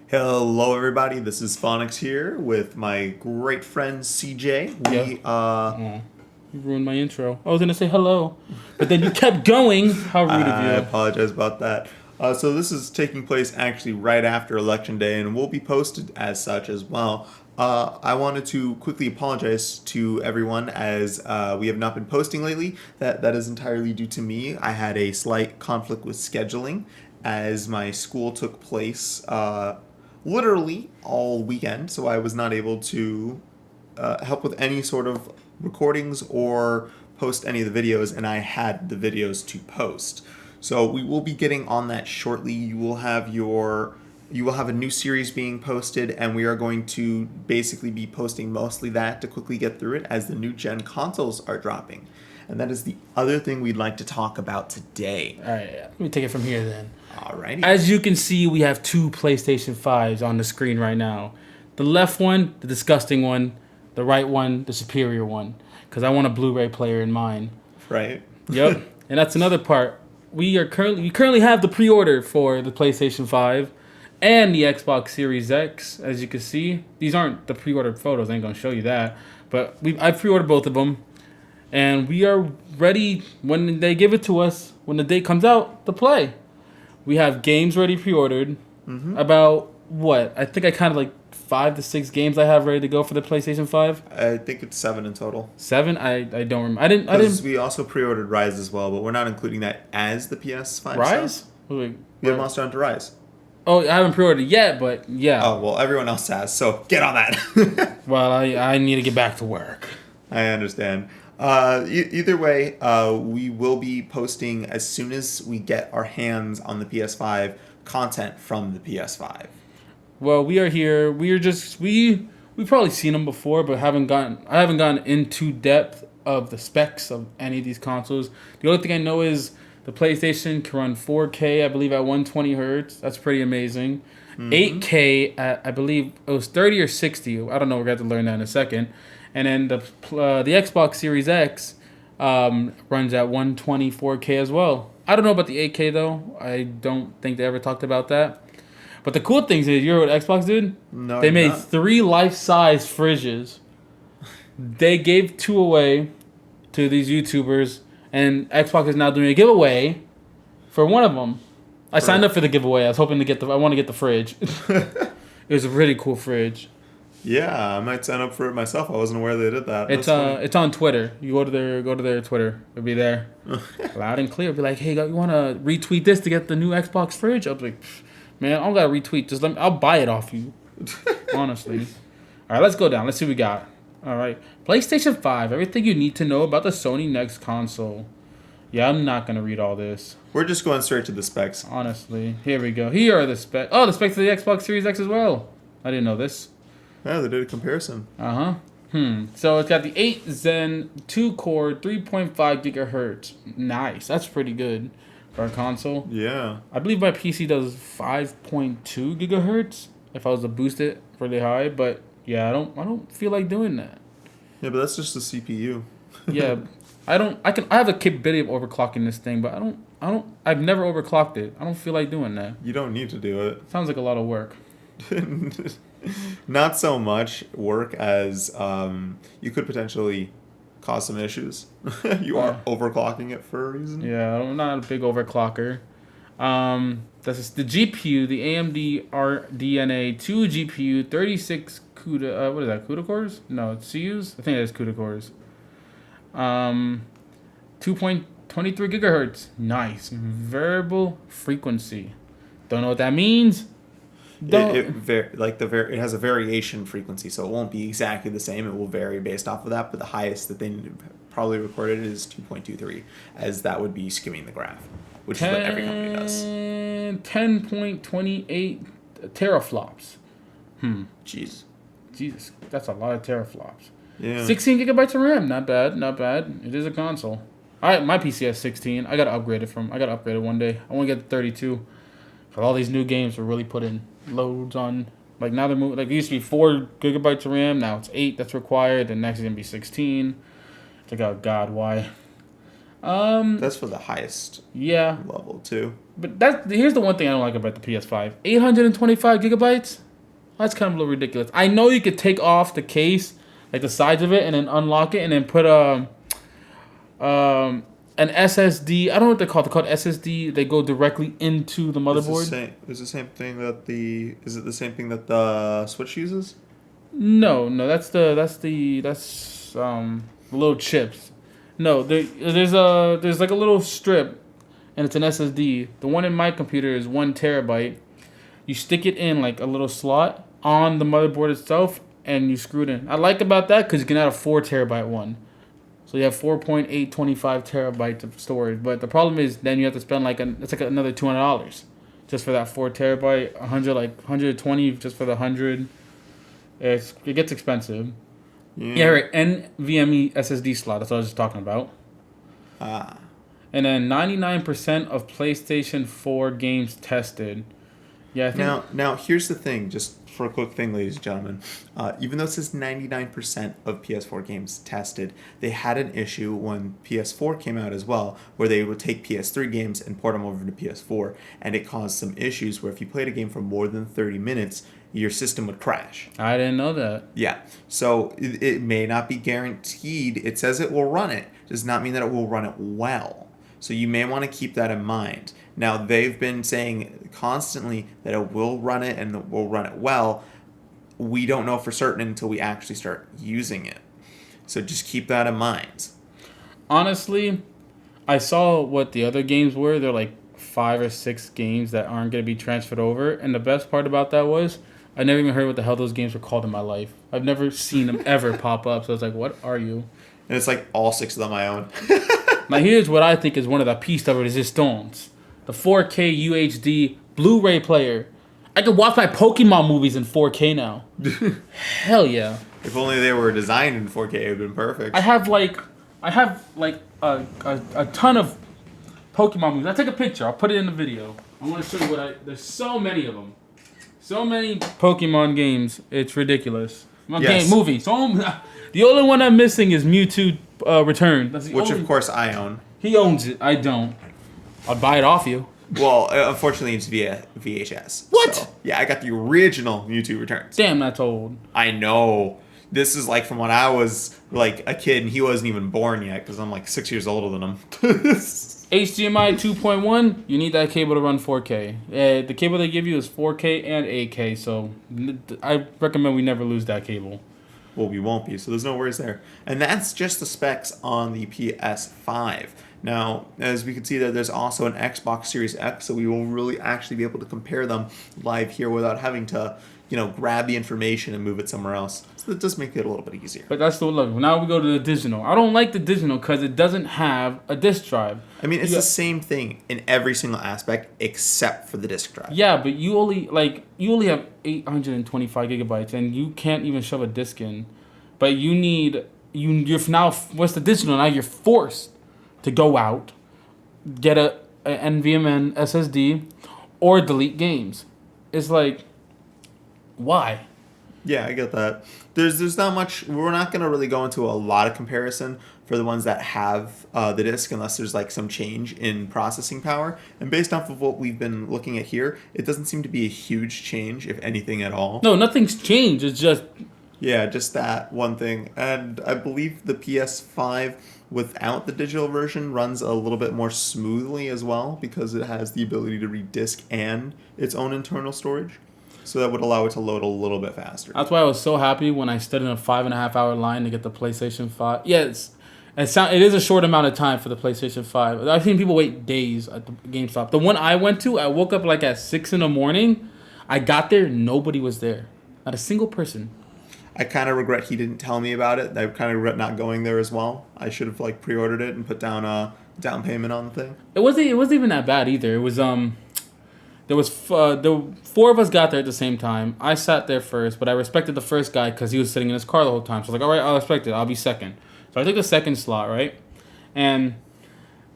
Hello, everybody. This is Phonics here with my great friend CJ. Yeah. You ruined my intro. I was gonna say hello, but then you kept going. How rude of I you! apologize about that. So this is taking place actually right after Election Day and will be posted as such as well. I wanted to quickly apologize to everyone as we have not been posting lately. That is entirely due to me. I had a slight conflict with scheduling as my school took place literally all weekend, so I was not able to help with any sort of recordings or post any of the videos, and I had the videos to post. So we will be getting on that shortly. You will have a new series being posted, and we are going to basically be posting mostly that to quickly get through it as the new gen consoles are dropping. And that is the other thing we'd like to talk about today. All right, let me take it from here then. Alrighty. As you can see, we have two PlayStation 5s on the screen right now. The left one, the disgusting one. The right one, the superior one. Because I want a Blu-ray player in mine. Right. Yep. And that's another part. We currently have the pre-order for the PlayStation 5 and the Xbox Series X. As you can see, these aren't the pre-ordered photos. I ain't gonna show you that. But I pre-ordered both of them, and we are ready when they give it to us. When the date comes out to play, we have games ready pre-ordered. Mm-hmm. About what? I think I counted like 5 to 6 games I have ready to go for the PlayStation 5. I think it's 7 in total. 7? I don't remember. I didn't. Because we also pre-ordered Rise as well, but we're not including that as the PS5 Rise? stuff. Wait, We have Monster Hunter Rise. oh, I haven't pre-ordered yet, but yeah. Oh, well, everyone else has, so get on that. Well, I need to get back to work. I understand. Either way, we will be posting as soon as we get our hands on the PS5 content from the PS5. Well, we are here. We've probably seen them before, but I haven't gone into depth of the specs of any of these consoles. The only thing I know is the PlayStation can run 4K, I believe, at 120 hertz. That's pretty amazing. 8K at, I believe it was 30 or 60. I don't know. We're going to have to learn that in a second. And then the Xbox Series X runs at 120 4K as well. I don't know about the 8K though. I don't think they ever talked about that. But the cool thing is, you know what Xbox did? No, They made not. 3 life-size fridges. They gave 2 away to these YouTubers, and Xbox is now doing a giveaway for one of them. I signed up for the giveaway. I was hoping to get I want to get the fridge. It was a really cool fridge. Yeah, I might sign up for it myself. I wasn't aware they did that. It's it's on Twitter. You go to their Twitter. It'll be there, loud and clear. It'll be like, hey, you want to retweet this to get the new Xbox fridge? I was like, man, I don't gotta retweet. Just I'll buy it off you. Honestly. All right, let's go down. Let's see what we got. All right, PlayStation 5. Everything you need to know about the Sony next console. Yeah, I'm not gonna read all this. We're just going straight to the specs. Honestly, here we go. Here are the specs. Oh, the specs of the Xbox Series X as well. I didn't know this. Yeah, they did a comparison. So it's got the 8 Zen 2-core 3.5 gigahertz. Nice. That's pretty good for a console. Yeah. I believe my PC does 5.2 gigahertz if I was to boost it really high, but yeah, I don't feel like doing that. Yeah, but that's just the CPU. Yeah. I have the capability of overclocking this thing, but I've never overclocked it. I don't feel like doing that. You don't need to do it. Sounds like a lot of work. Not so much work as you could potentially cause some issues. You are overclocking it for a reason. Yeah, I'm not a big overclocker. That's the GPU, the AMD RDNA 2 GPU, 36 CUDA. What is that? CUDA cores? No, it's CUs. I think that's CUDA cores. 2.23 gigahertz. Nice. Variable frequency. Don't know what that means. It has a variation frequency, so it won't be exactly the same. It will vary based off of that, but the highest that they probably recorded is 2.23, as that would be skewing the graph, which is what every company does. 10.28 teraflops. Jeez. Jesus, that's a lot of teraflops. Yeah. 16 gigabytes of RAM, not bad. It is a console. All right, my PC has 16. I gotta upgrade it one day. I want to get the 32. But all these new games are really putting loads on. Like now they're moving. Like it used to be 4 gigabytes of RAM. Now it's 8 that's required. The next is gonna be 16. It's like, oh God, why? That's for the highest Yeah, level too. but here's the one thing I don't like about the PS5. 825 gigabytes. That's kind of a little ridiculous. I know you could take off the case, like the sides of it, and then unlock it, and then put an SSD. I don't know what they're called. They're called SSD. They go directly into the motherboard. Is the same thing that is it the same thing that the Switch uses? No, that's little chips. No, there's like a little strip, and it's an SSD. The one in my computer is 1 terabyte. You stick it in like a little slot on the motherboard itself, and you screw it in. I like about that because you can add a 4 terabyte one. So you have 4.825 terabytes of storage. But the problem is then you have to spend it's like another $200 just for that 4 terabyte, 120 just for the 100. It gets expensive. Yeah, right. NVMe SSD slot. That's what I was just talking about. Ah. And then 99% of PlayStation 4 games tested. Yeah, I think. Now here's the thing, just for a quick thing, ladies and gentlemen. Even though it says 99% of PS4 games tested, they had an issue when PS4 came out as well, where they would take PS3 games and port them over to PS4, and it caused some issues where if you played a game for more than 30 minutes, your system would crash. I didn't know that. Yeah, so it may not be guaranteed. It says it will run it. Does not mean that it will run it well. So you may want to keep that in mind. Now, they've been saying constantly that it will run it and it will run it well. We don't know for certain until we actually start using it. So just keep that in mind. Honestly, I saw what the other games were. They're like 5 or 6 games that aren't going to be transferred over. And the best part about that was I never even heard what the hell those games were called in my life. I've never seen them ever pop up. So I was like, what are you? And it's like all 6 of them I own. Now, here's what I think is one of the piece de resistance. The 4K UHD Blu-ray player. I can watch my Pokemon movies in 4K now. Hell yeah. If only they were designed in 4K, it would have been perfect. I have a ton of Pokemon movies. I'll take a picture. I'll put it in the video. I want to show you there's so many of them. So many Pokemon games. It's ridiculous. Yes. Movie. The only one I'm missing is Mewtwo Return. Which, of course, I own. He owns it. I don't. I'll buy it off you. Well, unfortunately, it's via VHS. What? So, yeah, I got the original Mewtwo Returns. Damn, that's old. I know. This is like from when I was like a kid and he wasn't even born yet because I'm like 6 years older than him. HDMI 2.1, you need that cable to run 4K. The cable they give you is 4K and 8K, so I recommend we never lose that cable. Well, we won't be, so there's no worries there. And that's just the specs on the PS5. Now, as we can see, there's also an Xbox Series X, so we will really actually be able to compare them live here without having to, grab the information and move it somewhere else. So that does make it a little bit easier. But that's the look. Now we go to the digital. I don't like the digital because it doesn't have a disc drive. I mean, it's the same thing in every single aspect except for the disc drive. Yeah, but you only have 825 gigabytes, and you can't even shove a disc in. But you're now, what's the digital? Now you're forced to go out, get a NVMe SSD, or delete games. It's like, why? Yeah, I get that. There's not much. We're not going to really go into a lot of comparison for the ones that have the disk unless there's like some change in processing power. And based off of what we've been looking at here, it doesn't seem to be a huge change, if anything at all. No, nothing's changed. It's just... Yeah, just that one thing. And I believe the PS5 without the digital version runs a little bit more smoothly as well because it has the ability to read disk and its own internal storage. So that would allow it to load a little bit faster. That's why I was so happy when I stood in a 5.5 hour line to get the PlayStation 5. Yeah, it is a short amount of time for the PlayStation 5. I've seen people wait days at the GameStop. The one I went to, I woke up like at 6 in the morning. I got there, nobody was there. Not a single person. I kind of regret he didn't tell me about it. I kind of regret not going there as well. I should have pre-ordered it and put down a down payment on the thing. It wasn't even that bad either. It was the 4 of us got there at the same time. I sat there first, but I respected the first guy because he was sitting in his car the whole time. So I was like, all right, I'll respect it. I'll be second. So I took the second slot, right? And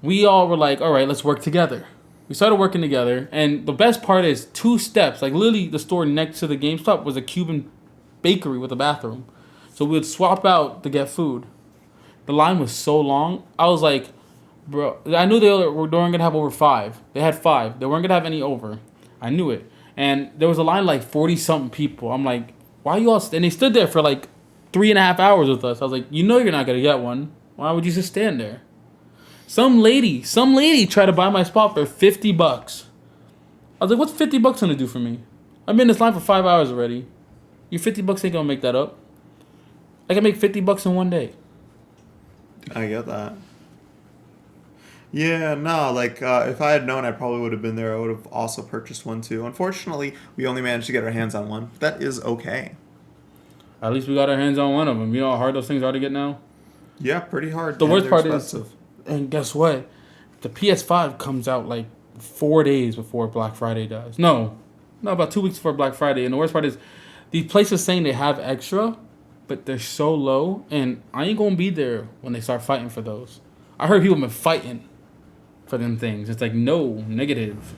we all were like, all right, let's work together. We started working together, and the best part is 2 steps. Like literally, the store next to the GameStop was a Cuban bakery with a bathroom. So we would swap out to get food. The line was so long. I was like, Bro, I knew they weren't gonna have over 5. They had 5. They weren't gonna have any over. I knew it. And there was a line like 40 something people. I'm like, why you all? And they stood there for like 3.5 hours with us. I was like, you know you're not gonna get one. Why would you just stand there? Some lady tried to buy my spot for $50. I was like, what's $50 gonna do for me? I've been in this line for 5 hours already. Your $50 ain't gonna make that up. I can make $50 in one day. I get that. Yeah, no, like, if I had known, I probably would have been there. I would have also purchased one too. Unfortunately, we only managed to get our hands on one. That is okay. At least we got our hands on one of them. You know how hard those things are to get now? Yeah, pretty hard. The and worst they're part expensive. is, and guess what? The PS5 comes out like 4 days before Black Friday does. No, about 2 weeks before Black Friday. And the worst part is, these places saying they have extra, but they're so low, and I ain't gonna be there when they start fighting for those. I heard people been fighting for them things. It's like, no, negative.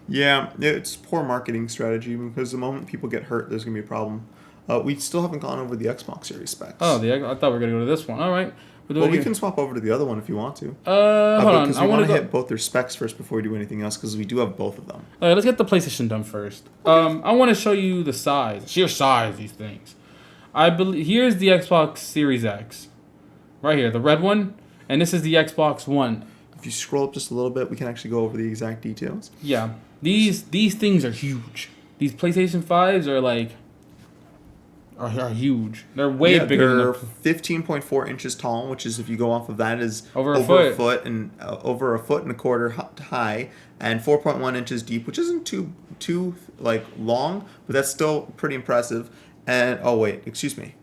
Yeah, it's poor marketing strategy because the moment people get hurt, there's gonna be a problem. We still haven't gone over the Xbox Series specs. Oh, I thought we were gonna go to this one. All right. Well, we can swap over to the other one if you want to. Hold on. Because we want to hit both their specs first before we do anything else because we do have both of them. All right, let's get the PlayStation done first. I want to show you the size, sheer size of these things. I believe here's the Xbox Series X, right here, the red one, and this is the Xbox One. If you scroll up just a little bit, we can actually go over the exact details. Yeah, these things are huge. These PlayStation 5s are like are huge. They're way bigger. They're than 15.4 inches tall, which is if you go off of that is over a foot. foot and over a foot and a quarter high, and 4.1 inches deep, which isn't too like long, but that's still pretty impressive. And oh wait, excuse me.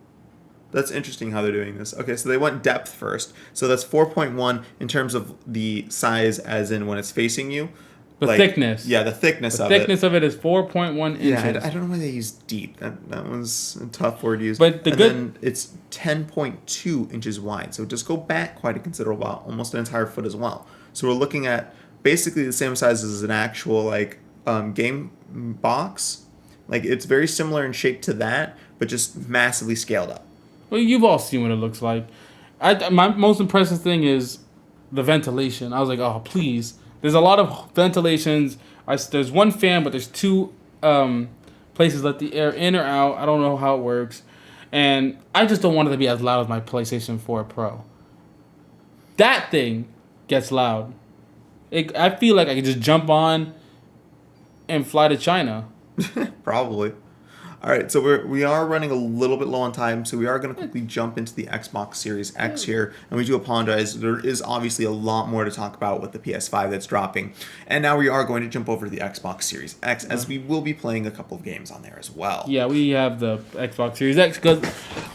That's interesting how they're doing this. Okay, so they went depth first. So that's 4.1 in terms of the size, as in when it's facing you. The thickness. Yeah, the thickness of it. The thickness of it is 4.1 inches. Yeah, I don't know why they use deep. That was a tough word to use. But then it's 10.2 inches wide. So it does go back quite a considerable while, almost an entire foot as well. So we're looking at basically the same size as an actual like game box. Like it's very similar in shape to that, but just massively scaled up. Well, you've all seen what it looks like. My most impressive thing is the ventilation. I was like, oh, please. There's a lot of ventilations. There's one fan, but there's two places let the air in or out. I don't know how it works. And I just don't want it to be as loud as my PlayStation 4 Pro. That thing gets loud. I feel like I could just jump on and fly to China. Probably. All right, so we are running a little bit low on time, so we are going to quickly jump into the Xbox Series X here, and we do apologize. There is obviously a lot more to talk about with the PS5 that's dropping, and now we are going to jump over to the Xbox Series X, as we will be playing a couple of games on there as well. Yeah, we have the Xbox Series X because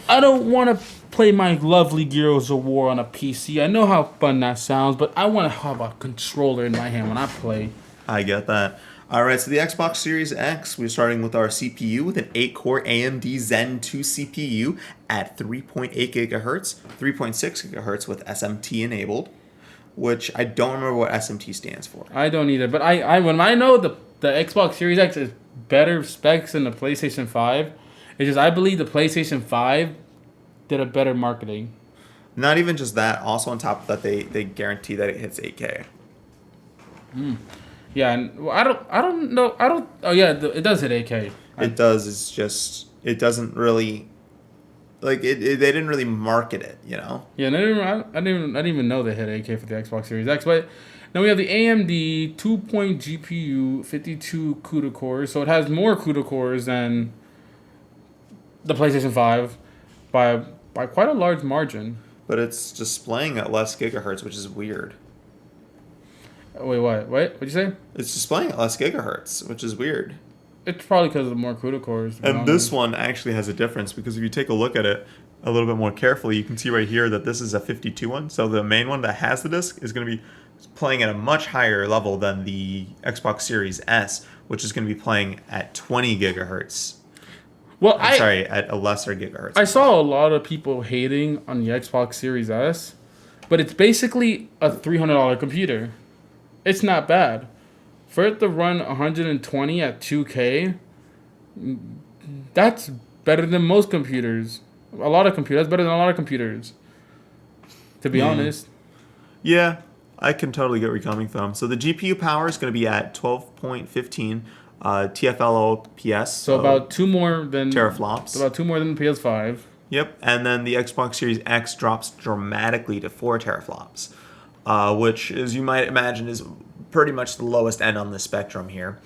I don't want to play my lovely Gears of War on a PC. I know how fun that sounds, but I want to have a controller in my hand when I play. I get that. All right, so the Xbox Series X, we're starting with our CPU with an 8-core AMD Zen 2 CPU at 3.8 gigahertz, 3.6 gigahertz with SMT enabled, which I don't remember what SMT stands for. I don't either, but when I know the Xbox Series X is better specs than the PlayStation 5, it's just I believe the PlayStation 5 did a better marketing. Not even just that, also on top of that, they guarantee that it hits 8K. Yeah, and I don't know. Oh yeah, it does hit 8K. It does. It's just it doesn't really like it. They didn't really market it, you know. Yeah, I didn't even know they hit 8K for the Xbox Series X. But now we have the AMD 2-point GPU, 52 CUDA cores, so it has more CUDA cores than the PlayStation 5 by quite a large margin. But it's displaying at less gigahertz, which is weird. Wait, what? What'd you say? It's displaying at less gigahertz, which is weird. It's probably because of the more CUDA cores. And this one actually has a difference because if you take a look at it a little bit more carefully, you can see right here that this is a 52 one. So the main one that has the disc is going to be playing at a much higher level than the Xbox Series S, which is going to be playing at 20 gigahertz. Well, at a lesser gigahertz. I saw a lot of people hating on the Xbox Series S, but it's basically a $300 computer. It's not bad. For it to run 120 at 2K, that's better than most computers. That's better than a lot of computers. To be honest. Yeah. I can totally get where you're coming from. So the GPU power is going to be at 12.15 TFLOPS. So about two more than teraflops. About two more than the PS5. Yep, and then the Xbox Series X drops dramatically to 4 teraflops, which, as you might imagine, is pretty much the lowest end on the spectrum here.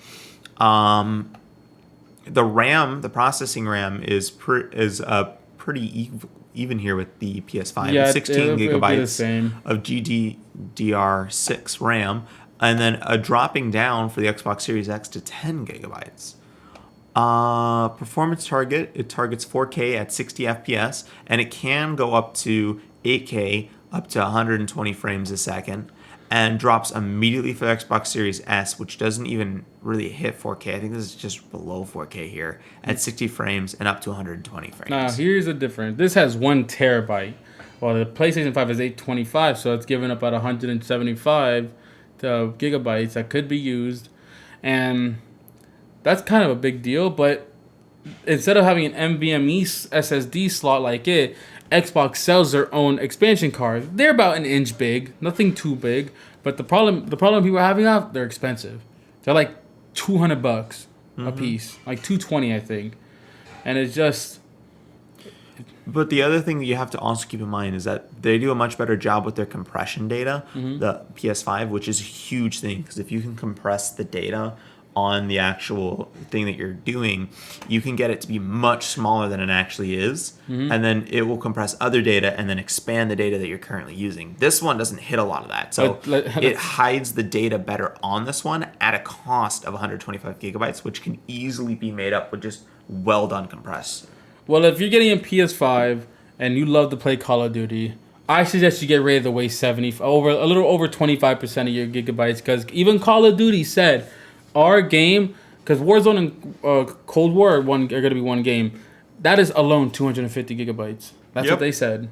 The RAM, the processing RAM, is pretty even here with the PS5. Yeah, 16 gigabytes same. of GDDR6 RAM, and then a dropping down for the Xbox Series X to 10 gigabytes. Performance target, it targets 4K at 60 FPS, and it can go up to 8K up to 120 frames a second, and drops immediately for the Xbox Series S, which doesn't even really hit 4K. I think this is just below 4K here at 60 frames and up to 120 frames. Now, here's the difference. This has 1 terabyte, while the PlayStation 5 is 825, so it's giving up about 175 gigabytes that could be used, and that's kind of a big deal. But instead of having an NVMe SSD slot like it, Xbox sells their own expansion cards. They're about an inch big, nothing too big. But the problem people are having out, they're expensive. They're like $200 a piece, like $220 I think, and it's just. But the other thing that you have to also keep in mind is that they do a much better job with their compression data, the PS5, which is a huge thing, because if you can compress the data on the actual thing that you're doing, you can get it to be much smaller than it actually is, and then it will compress other data and then expand the data that you're currently using. This one doesn't hit a lot of that, so it hides the data better on this one at a cost of 125 gigabytes, which can easily be made up with just well done compress. Well, if you're getting a PS5 and you love to play Call of Duty, I suggest you get ready to waste a little over 25% of your gigabytes, because even Call of Duty said our game, because Warzone and Cold War are going to be one game, that is alone 250 gigabytes. That's what they said.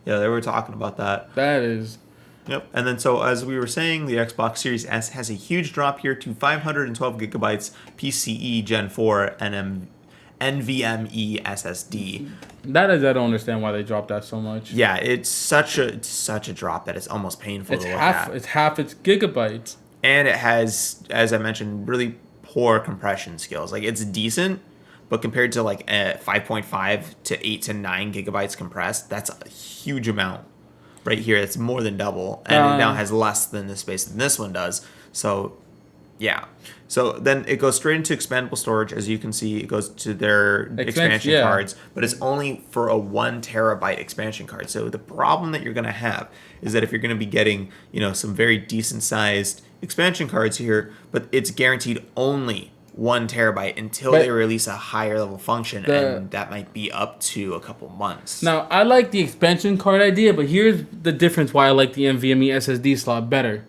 Yeah, they were talking about that. That is. Yep. And then, so as we were saying, the Xbox Series S has a huge drop here to 512 gigabytes PCE Gen 4 NVMe SSD. That is, I don't understand why they dropped that so much. Yeah, it's such a drop that it's almost painful to look at. It's half its gigabytes. And it has, as I mentioned, really poor compression skills. Like, it's decent, but compared to like 5.5 to 8 to 9 gigabytes compressed, that's a huge amount right here. It's more than double, and it now has less than the space than this one does. So, yeah. So then it goes straight into expandable storage. As you can see, it goes to their expansion cards, but it's only for a 1 terabyte expansion card. So the problem that you're going to have is that if you're going to be getting, some very decent sized expansion cards here, but it's guaranteed only 1 terabyte until they release a higher level function, and that might be up to a couple months. Now, I like the expansion card idea, but here's the difference why I like the NVMe SSD slot better.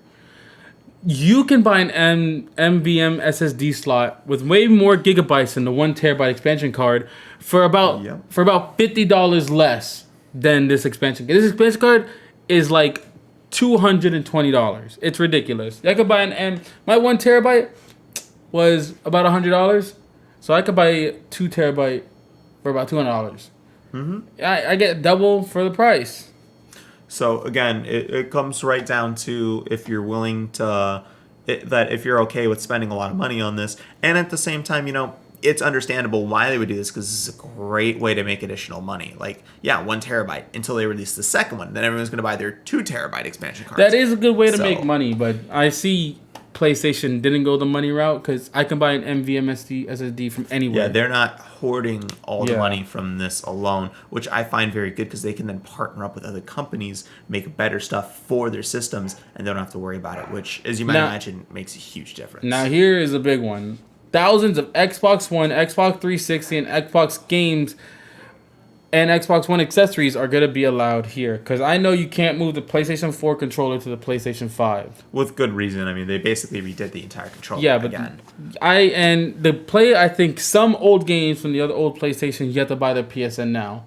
You can buy an NVMe SSD slot with way more gigabytes than the 1 terabyte expansion card for about $50 less than this expansion card. This expansion card is like $220. It's ridiculous. I could buy my 1 terabyte was about $100, so I could buy 2 terabyte for about $200. I get double for the price. So again, it comes right down to if you're willing to, if you're okay with spending a lot of money on this, and at the same time, it's understandable why they would do this, because this is a great way to make additional money. Like, 1 terabyte until they release the second one, then everyone's going to buy their 2 terabyte expansion cards. That is a good way to make money, but I see PlayStation didn't go the money route, because I can buy an NVMe SSD from anywhere. Yeah, they're not hoarding all the money from this alone, which I find very good, because they can then partner up with other companies, make better stuff for their systems, and they don't have to worry about it, which, as you might imagine, makes a huge difference. Now, here is a big one. Thousands of Xbox One, Xbox 360, and Xbox games and Xbox One accessories are going to be allowed here, because I know you can't move the PlayStation 4 controller to the PlayStation 5. With good reason. I mean, they basically redid the entire controller again. I think some old games from the other old PlayStations, you have to buy the PSN Now.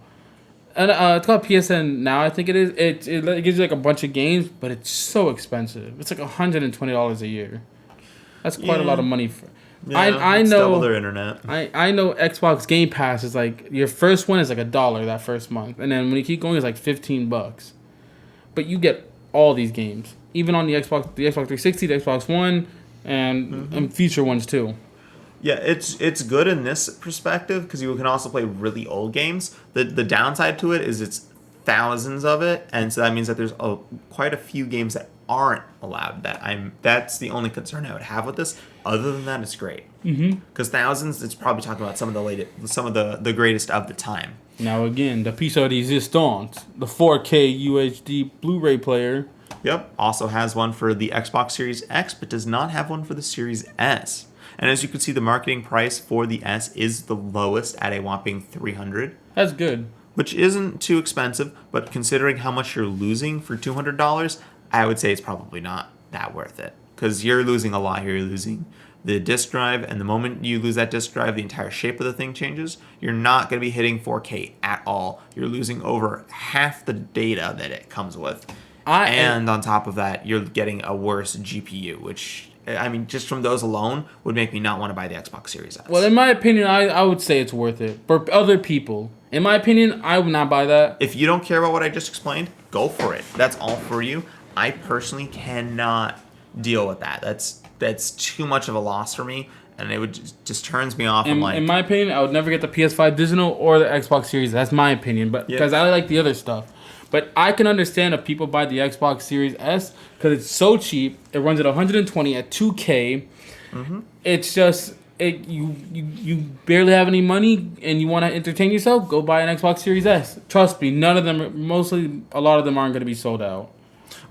And it's called PSN Now, I think it is. It gives you like a bunch of games, but it's so expensive. It's like $120 a year. That's quite a lot of money for. Yeah, I know. Double their internet. I know Xbox Game Pass is like, your first one is like $1 that first month, and then when you keep going, it's like $15. But you get all these games. even on the Xbox 360, the Xbox One, and future ones too. Yeah, it's good in this perspective because you can also play really old games. The downside to it is it's thousands of it, and so that means that there's quite a few games that aren't allowed. That's the only concern I would have with this. Other than that, it's great. Because thousands, it's probably talking about some of the greatest of the time. Now again, the piece de resistance, the 4K UHD Blu-ray player. Yep, also has one for the Xbox Series X, but does not have one for the Series S. And as you can see, the marketing price for the S is the lowest at a whopping $300. That's good. Which isn't too expensive, but considering how much you're losing for $200, I would say it's probably not that worth it. Because you're losing a lot here. You're losing the disk drive, and the moment you lose that disk drive, the entire shape of the thing changes. You're not going to be hitting 4K at all. You're losing over half the data that it comes with. And on top of that, you're getting a worse GPU, which, I mean, just from those alone would make me not want to buy the Xbox Series S. Well, in my opinion, I would say it's worth it. For other people, in my opinion, I would not buy that. If you don't care about what I just explained, go for it. That's all for you. I personally cannot deal with that. That's too much of a loss for me, and it would just turns me off. In my opinion, I would never get the PS5 digital or the Xbox Series. That's my opinion, but because I like the other stuff. But I can understand if people buy the Xbox Series S because it's so cheap. It runs at 120 at 2K. It's just you barely have any money and you want to entertain yourself. Go buy an Xbox Series S. Trust me, none of them. A lot of them aren't going to be sold out.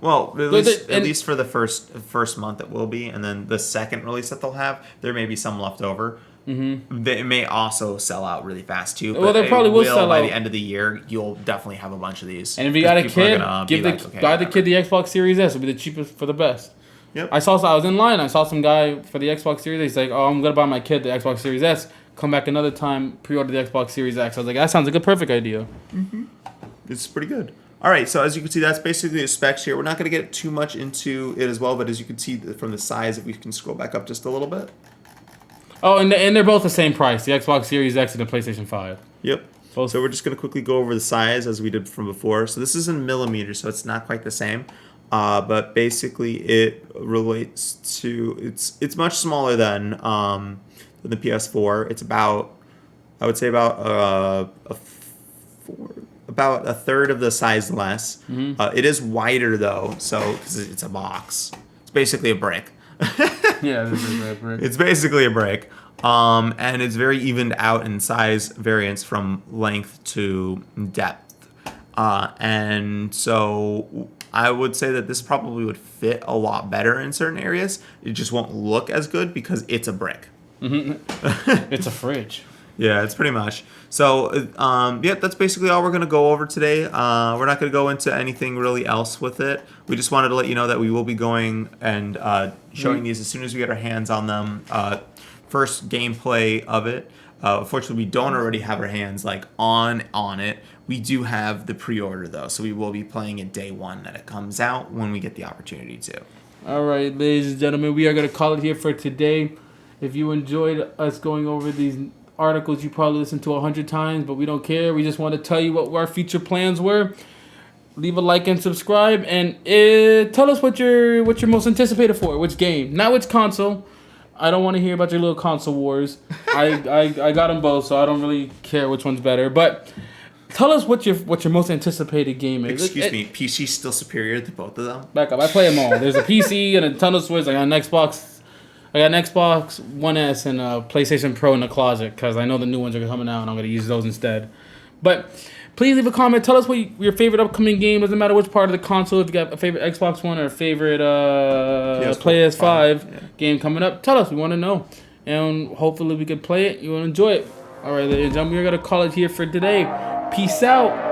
Well, at least for the first month it will be, and then the second release that they'll have, there may be some left over. They may also sell out really fast too. But they probably will sell by out the end of the year. You'll definitely have a bunch of these. And if you got a kid, buy the kid the Xbox Series S. It'll be the cheapest for the best. Yep. I was in line. I saw some guy for the Xbox Series S. He's like, "Oh, I'm gonna buy my kid the Xbox Series S. Come back another time, pre-order the Xbox Series X." I was like, "That sounds like a perfect idea." It's pretty good. All right, so as you can see, that's basically the specs here. We're not going to get too much into it as well, but as you can see from the size, if we can scroll back up just a little bit. Oh, and they're both the same price, the Xbox Series X and the PlayStation 5. Yep. So we're just going to quickly go over the size as we did from before. So this is in millimeters, so it's not quite the same. But basically it relates to, it's much smaller than the PS4. It's about, I would say about a third of the size less. It is wider though, so because it's a box. It's basically a brick. Yeah, this is a brick. It's basically a brick. And it's very evened out in size variance from length to depth. And so I would say that this probably would fit a lot better in certain areas. It just won't look as good because it's a brick. It's a fridge. Yeah, it's pretty much. So, yeah, that's basically all we're going to go over today. We're not going to go into anything really else with it. We just wanted to let you know that we will be going and showing these as soon as we get our hands on them. First gameplay of it. Fortunately, we don't already have our hands like on it. We do have the pre-order though, so we will be playing it day one that it comes out when we get the opportunity to. All right, ladies and gentlemen, we are going to call it here for today. If you enjoyed us going over these articles you probably listened to 100 times, but we don't care. We just want to tell you what our future plans were. Leave a like and subscribe, and tell us what you're most anticipated for. Which game, not which console. I don't want to hear about your little console wars. I got them both, so I don't really care which one's better. But tell us what your most anticipated game is. Excuse me, PC still superior to both of them? Back up, I play them all. There's a PC and a Nintendo Switch. I got an Xbox. I got an Xbox One S and a PlayStation Pro in the closet because I know the new ones are coming out and I'm going to use those instead. But please leave a comment. Tell us what your favorite upcoming game. Doesn't matter which part of the console. If you got a favorite Xbox One or a favorite PS5 game coming up, tell us. We want to know. And hopefully we can play it. You will enjoy it. All right, ladies and gentlemen, we're going to call it here for today. Peace out.